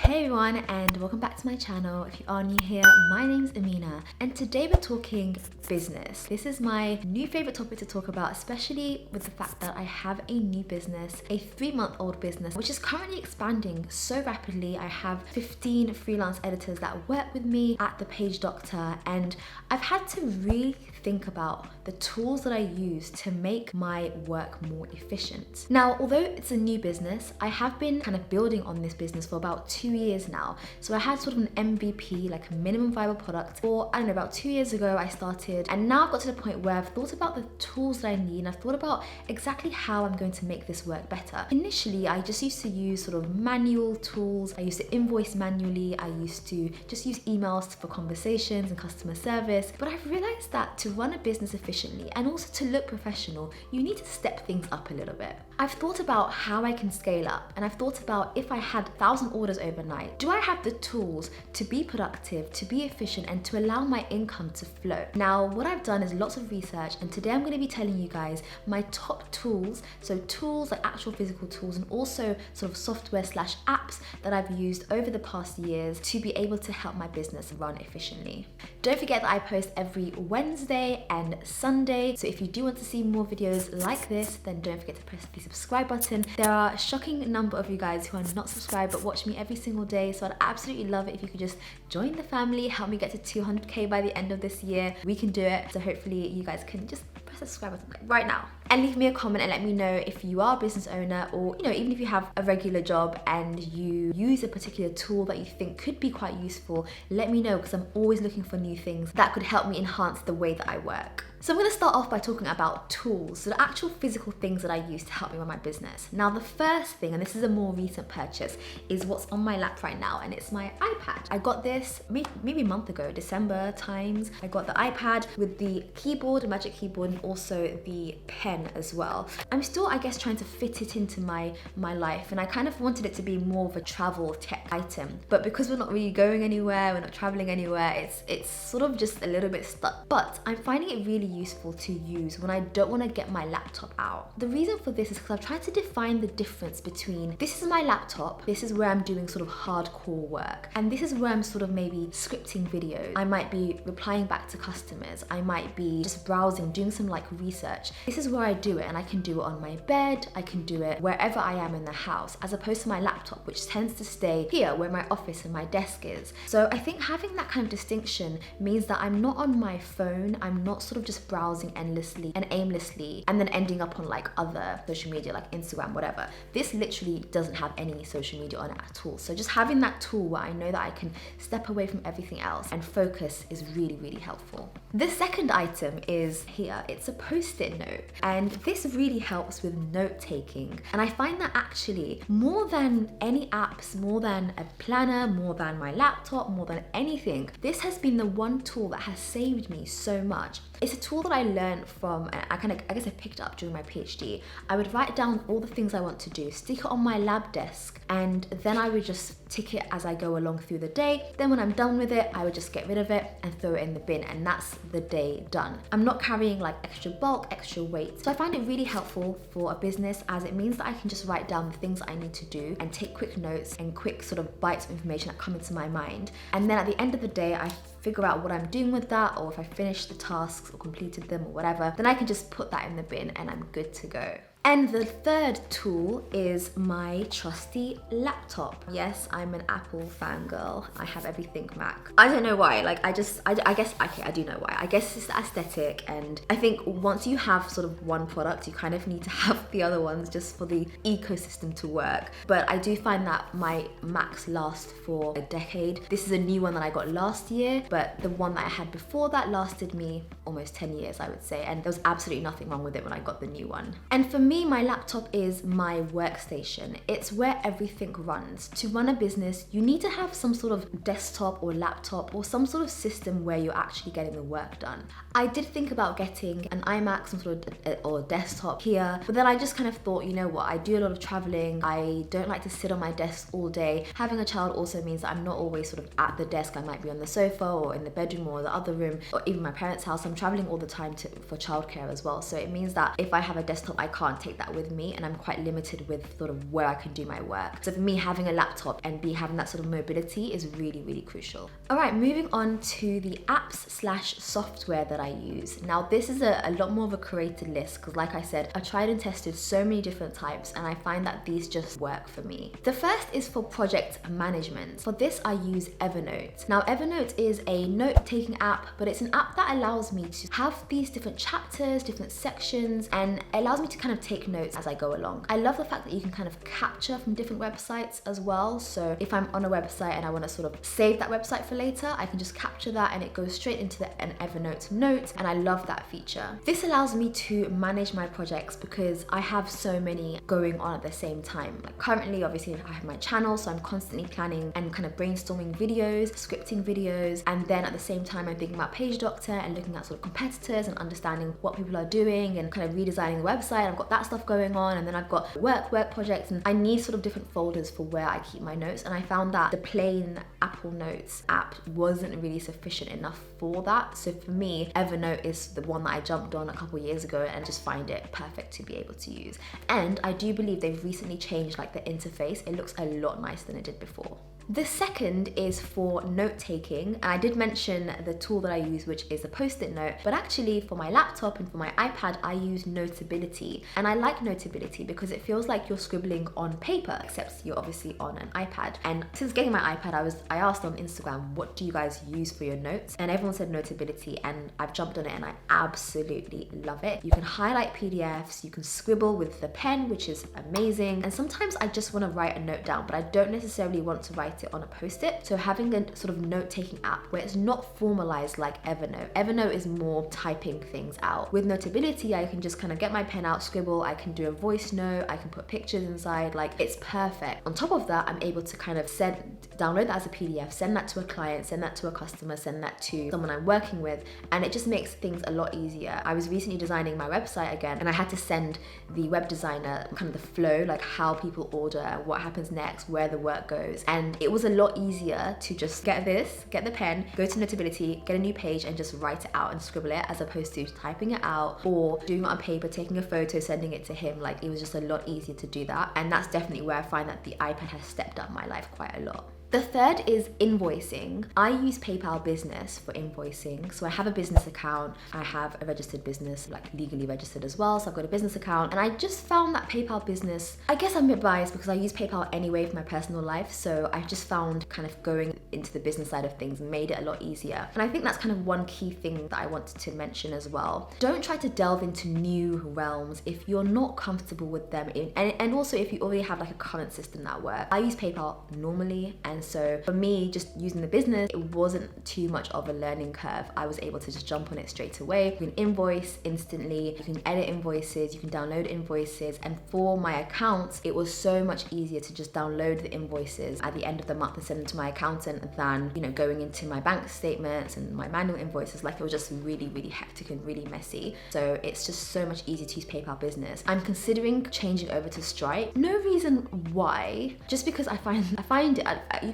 Hey everyone, and welcome back to my channel. If you are new here, my name's Amina, and today we're talking business. This is my new favorite topic to talk about, especially with the fact that I have a new business, a 3-month-old business, which is currently expanding so rapidly. I have 15 freelance editors that work with me at The Page Doctor, and I've had to really think about the tools that I use to make my work more efficient. Now, although it's a new business, I have been kind of building on this business for about 2 years now. So I had sort of an MVP, like a minimum viable product, or I don't know, about 2 years ago I started, and now I've got to the point where I've thought about the tools that I need, and I've thought about exactly how I'm going to make this work better. Initially, I just used to use sort of manual tools. I used to invoice manually. I used to just use emails for conversations and customer service. But I've realized that to run a business efficiently and also to look professional, you need to step things up a little bit. I've thought about how I can scale up, and I've thought about if I had 1,000 orders overnight, do I have the tools to be productive, to be efficient, and to allow my income to flow? Now, what I've done is lots of research, and today I'm going to be telling you guys my top tools, so tools like actual physical tools and also sort of software slash apps that I've used over the past years to be able to help my business run efficiently. Don't forget that I post every Wednesday and Sunday, so if you do want to see more videos like this, then don't forget to press the subscribe button. There are a shocking number of you guys who are not subscribed but watch me every single day, so I'd absolutely love it if you could just join the family, help me get to 200k by the end of this year. We can do it, so hopefully you guys can just press the subscribe button right now and leave me a comment and let me know if you are a business owner, or even if you have a regular job and you use a particular tool that you think could be quite useful. Let me know, because I'm always looking for new things that could help me enhance the way that I work. So I'm going to start off by talking about tools, so the actual physical things that I use to help me run my business. Now, the first thing, and this is a more recent purchase, is what's on my lap right now, and it's my iPad. I got this maybe a month ago, December times. I got the iPad with the keyboard, a magic keyboard, and also the pen as well. I'm still, I guess, trying to fit it into my life, and I kind of wanted it to be more of a travel tech item, but because we're not really going anywhere, we're not traveling anywhere, it's sort of just a little bit stuck. But I'm finding it really useful to use when I don't want to get my laptop out. The reason for this is because I've tried to define the difference between this is my laptop, this is where I'm doing sort of hardcore work, and this is where I'm sort of maybe scripting videos. I might be replying back to customers, I might be just browsing, doing some like research. This is where I do it, and I can do it on my bed, I can do it wherever I am in the house, as opposed to my laptop, which tends to stay here where my office and my desk is. So I think having that kind of distinction means that I'm not on my phone, I'm not sort of just browsing endlessly and aimlessly and then ending up on like other social media like Instagram, whatever. This literally doesn't have any social media on it at all. So just having that tool where I know that I can step away from everything else and focus is really, really helpful. The second item is here. It's a post-it note, and this really helps with note taking. And I find that actually more than any apps, more than a planner, more than my laptop, more than anything, this has been the one tool that has saved me so much. It's a tool that I learned from, I guess I picked up during my PhD. I would write down all the things I want to do, stick it on my lab desk, and then I would just tick it as I go along through the day. Then when I'm done with it, I would just get rid of it and throw it in the bin, and that's the day done. I'm not carrying like extra bulk, extra weight. So I find it really helpful for a business, as it means that I can just write down the things I need to do and take quick notes and quick sort of bites of information that come into my mind. And then at the end of the day, I figure out what I'm doing with that, or if I finished the tasks or completed them or whatever, then I can just put that in the bin and I'm good to go. And the third tool is my trusty laptop. Yes, I'm an Apple fangirl. I have everything Mac. I don't know why, like I guess, okay, I do know why. I guess it's the aesthetic, and I think once you have sort of one product, you kind of need to have the other ones just for the ecosystem to work. But I do find that my Macs last for a decade. This is a new one that I got last year, but the one that I had before that lasted me almost 10 years, I would say, and there was absolutely nothing wrong with it when I got the new one. And for me, my laptop is my workstation. It's where everything runs. To run a business, you need to have some sort of desktop or laptop or some sort of system where you're actually getting the work done. I did think about getting an iMac, some sort of or desktop here, but then I just kind of thought, you know what, I do a lot of traveling. I don't like to sit on my desk all day. Having a child also means that I'm not always sort of at the desk. I might be on the sofa or in the bedroom or the other room or even my parents' house. I'm traveling all the time for childcare as well. So it means that if I have a desktop, I can't take that with me, and I'm quite limited with sort of where I can do my work. So for me, having a laptop and having that sort of mobility is really, really crucial. All right, moving on to the apps/software that I use. Now this is a lot more of a curated list because, like I said, I've tried and tested so many different types, and I find that these just work for me. The first is for project management. For this, I use Evernote. Now Evernote is a note-taking app, but it's an app that allows me to have these different chapters, different sections, and it allows me to kind of take notes as I go along. I love the fact that you can kind of capture from different websites as well. So if I'm on a website and I want to sort of save that website for later, I can just capture that and it goes straight into an Evernote note, and I love that feature. This allows me to manage my projects because I have so many going on at the same time. Like currently, obviously, I have my channel, so I'm constantly planning and kind of brainstorming videos, scripting videos, and then at the same time I'm thinking about Page Doctor and looking at sort of competitors and understanding what people are doing and kind of redesigning the website. I've got that stuff going on, and then I've got work projects, and I need sort of different folders for where I keep my notes, and I found that the plain Apple Notes app wasn't really sufficient enough for that. So for me, Evernote is the one that I jumped on a couple years ago and just find it perfect to be able to use. And I do believe they've recently changed like the interface. It looks a lot nicer than it did before. The second is for note-taking, and I did mention the tool that I use, which is a post-it note, but actually for my laptop and for my iPad, I use Notability. And I like Notability because it feels like you're scribbling on paper, except you're obviously on an iPad. And since getting my iPad, I asked on Instagram, what do you guys use for your notes? And everyone said Notability, and I've jumped on it and I absolutely love it. You can highlight PDFs, you can scribble with the pen, which is amazing. And sometimes I just want to write a note down, but I don't necessarily want to write it on a post-it. So having a sort of note-taking app where it's not formalized like Evernote. Evernote is more typing things out. With Notability, I can just kind of get my pen out, scribble, I can do a voice note, I can put pictures inside, like it's perfect. On top of that, I'm able to kind of download that as a PDF, send that to a client, send that to a customer, send that to someone I'm working with, and it just makes things a lot easier. I was recently designing my website again, and I had to send the web designer kind of the flow, like how people order, what happens next, where the work goes, and it was a lot easier to just get the pen, go to Notability, get a new page, and just write it out and scribble it, as opposed to typing it out or doing it on paper, taking a photo, sending it to him. Like it was just a lot easier to do that, and that's definitely where I find that the iPad has stepped up my life quite a lot. The third is invoicing. I use PayPal Business for invoicing. So I have a business account. I have a registered business, like legally registered as well. So I've got a business account, and I just found that PayPal Business, I guess I'm a bit biased because I use PayPal anyway for my personal life. So I just found kind of going into the business side of things made it a lot easier. And I think that's kind of one key thing that I wanted to mention as well. Don't try to delve into new realms if you're not comfortable with them. And also if you already have like a current system that works. I use PayPal normally, and so for me, just using the business, it wasn't too much of a learning curve. I was able to just jump on it straight away. You can invoice instantly, you can edit invoices, you can download invoices. And for my accounts, it was so much easier to just download the invoices at the end of the month and send them to my accountant than, you know, going into my bank statements and my manual invoices. Like it was just really, really hectic and really messy. So it's just so much easier to use PayPal Business. I'm considering changing over to Stripe. No reason why, just because I find it,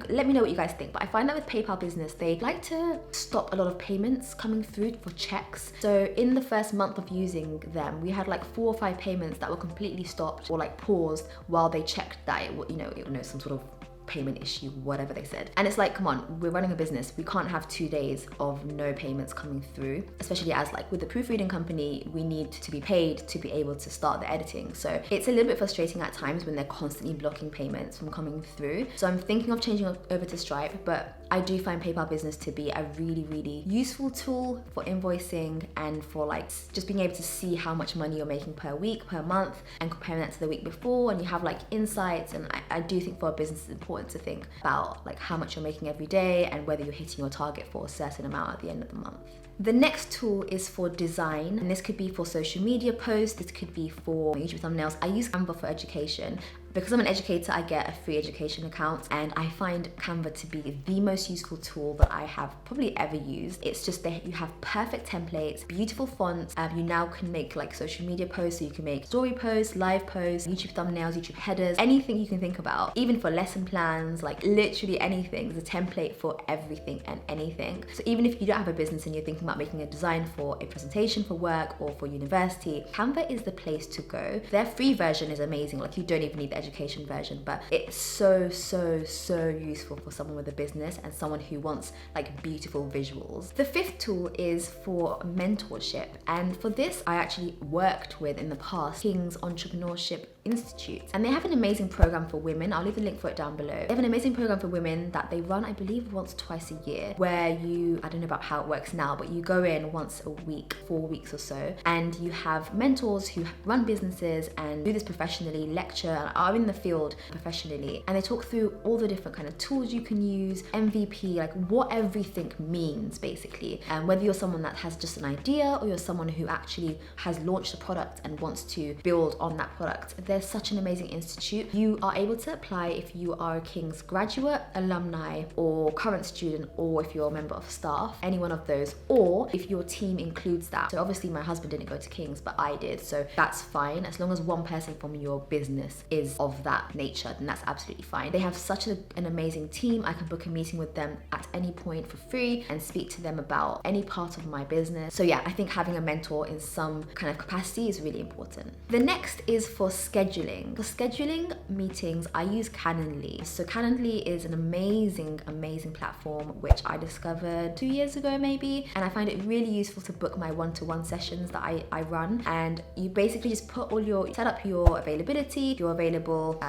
let me know what you guys think, but I find that with PayPal Business, they like to stop a lot of payments coming through for checks. So in the first month of using them, we had like 4 or 5 payments that were completely stopped or like paused while they checked that it was some sort of payment issue, whatever they said. And it's like, come on, we're running a business. We can't have 2 days of no payments coming through, especially as like with the proofreading company, we need to be paid to be able to start the editing. So it's a little bit frustrating at times when they're constantly blocking payments from coming through. So I'm thinking of changing over to Stripe, but I do find PayPal Business to be a really, really useful tool for invoicing and for like just being able to see how much money you're making per week, per month, and comparing that to the week before, and you have like insights. And I do think for a business it's important to think about like how much you're making every day and whether you're hitting your target for a certain amount at the end of the month. The next tool is for design, and this could be for social media posts, this could be for YouTube thumbnails. I use Canva for education. Because I'm an educator, I get a free education account, and I find Canva to be the most useful tool that I have probably ever used. It's just that you have perfect templates, beautiful fonts. You now can make like social media posts, so you can make story posts, live posts, YouTube thumbnails, YouTube headers, anything you can think about, even for lesson plans, like literally anything. There's a template for everything and anything. So even if you don't have a business and you're thinking about making a design for a presentation for work or for university, Canva is the place to go. Their free version is amazing. Like, you don't even need the education version, but it's so useful for someone with a business and someone who wants like beautiful visuals. The fifth tool is for mentorship, and for this I actually worked with in the past King's Entrepreneurship Institute, and they have an amazing program for women. I'll leave the link for it down below. They have an amazing program for women that they run, I believe, once or twice a year, where I don't know about how it works now, but you go in once a week, 4 weeks or so, and you have mentors who run businesses and do this professionally, lecture, and are in the field professionally, and they talk through all the different kind of tools you can use, MVP, like what everything means basically, and whether you're someone that has just an idea or you're someone who actually has launched a product and wants to build on that product. There's such an amazing institute. You are able to apply if you are a King's graduate, alumni, or current student, or if you're a member of staff, any one of those, or if your team includes that. So obviously my husband didn't go to King's, but I did, so that's fine. As long as one person from your business is of that nature, then that's absolutely fine. They have such an amazing team. I can book a meeting with them at any point for free and speak to them about any part of my business. So yeah, I think having a mentor in some kind of capacity is really important. The next is for scheduling. For scheduling meetings, I use Calendly. So Calendly is an amazing platform which I discovered 2 years ago maybe, and I find it really useful to book my one-to-one sessions that I run. And you basically just set up your availability. You're available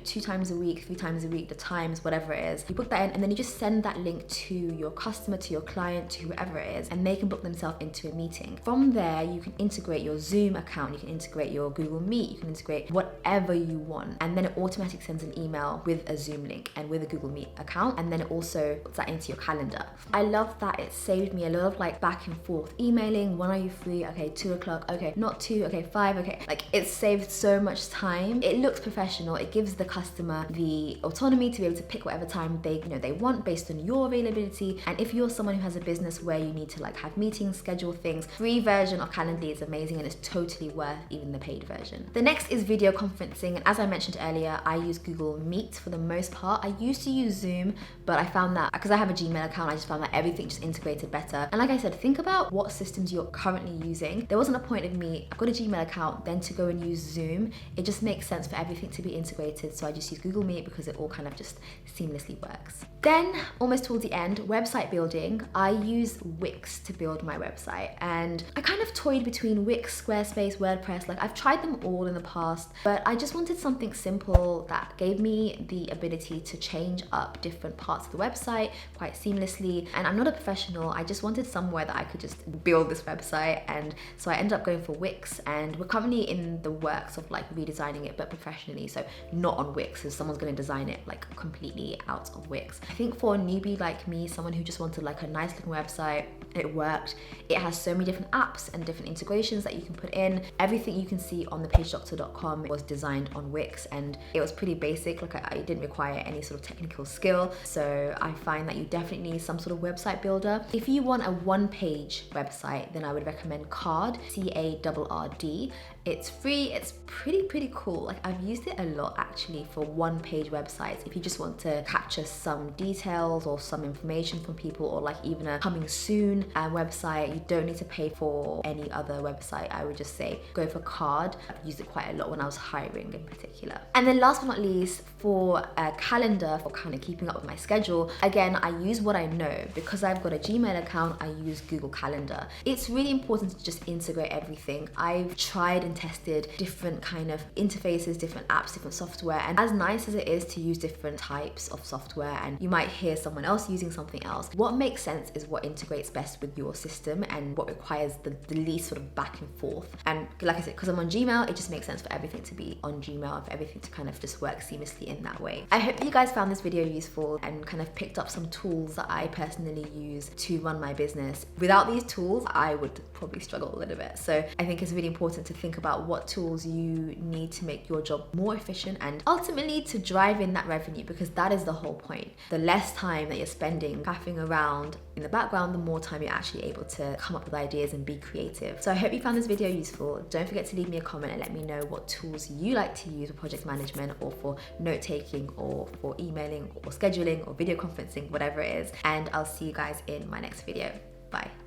2 times a week, 3 times a week, the times, whatever it is. You book that in, and then you just send that link to your customer, to your client, to whoever it is, and they can book themselves into a meeting. From there, you can integrate your Zoom account, you can integrate your Google Meet, you can integrate whatever you want, and then it automatically sends an email with a Zoom link and with a Google Meet account, and then it also puts that into your calendar. I love that. It saved me a lot of like back and forth emailing. When are you free? Okay, 2 o'clock. Okay, not 2. Okay, 5. Okay, like it saved so much time. It looks professional. It gives the customer the autonomy to be able to pick whatever time they want based on your availability. And if you're someone who has a business where you need to like have meetings, schedule things, free version of Calendly is amazing, and it's totally worth even the paid version. The next is video conferencing, and as I mentioned earlier, I use Google Meet for the most part. I used to use Zoom, but I found that because I have a Gmail account, I just found that everything just integrated better. And like I said, think about what systems you're currently using. There wasn't a point of me, I've got a Gmail account, then to go and use Zoom. It just makes sense for everything to be integrated, so I just use Google Meet because it all kind of just seamlessly works. Then, almost towards the end, website building. I use Wix to build my website, and I kind of toyed between Wix, Squarespace, WordPress. Like, I've tried them all in the past, but I just wanted something simple that gave me the ability to change up different parts of the website quite seamlessly. And I'm not a professional, I just wanted somewhere that I could just build this website, and so I ended up going for Wix, and we're currently in the works of like redesigning it, but professionally, so not on Wix, so someone's going to design it like completely out of Wix. I think for a newbie like me, someone who just wanted like a nice looking website, it worked. It has so many different apps and different integrations that you can put in. Everything you can see on thepagedoctor.com was designed on Wix, and it was pretty basic. Like I didn't require any sort of technical skill, so I find that you definitely need some sort of website builder. If you want a one-page website, then I would recommend Card, C-A-R-R-D. It's free, it's pretty cool. Like I've used it a lot actually for one-page websites. If you just want to capture some details or some information from people, or like even a coming soon website, you don't need to pay for any other website. I would just say go for Card. I've used it quite a lot when I was hiring in particular. And then last but not least, for a calendar, for kind of keeping up with my schedule, again, I use what I know. Because I've got a Gmail account, I use Google Calendar. It's really important to just integrate everything. I've tried and tested different kind of interfaces, different apps, different software, and as nice as it is to use different types of software, and you might hear someone else using something else, what makes sense is what integrates best with your system and what requires the least sort of back and forth. And like I said, because I'm on Gmail, it just makes sense for everything to be on Gmail, for everything to kind of just work seamlessly in that way. I hope you guys found this video useful and kind of picked up some tools that I personally use to run my business. Without these tools, I would probably struggle a little bit. So I think it's really important to think about what tools you need to make your job more efficient and ultimately to drive in that revenue, because that is the whole point. The less time that you're spending faffing around in the background, the more time you're actually able to come up with ideas and be creative. So I hope you found this video useful. Don't forget to leave me a comment and let me know what tools you like to use for project management or for note-taking or for emailing or scheduling or video conferencing, whatever it is. And I'll see you guys in my next video. Bye.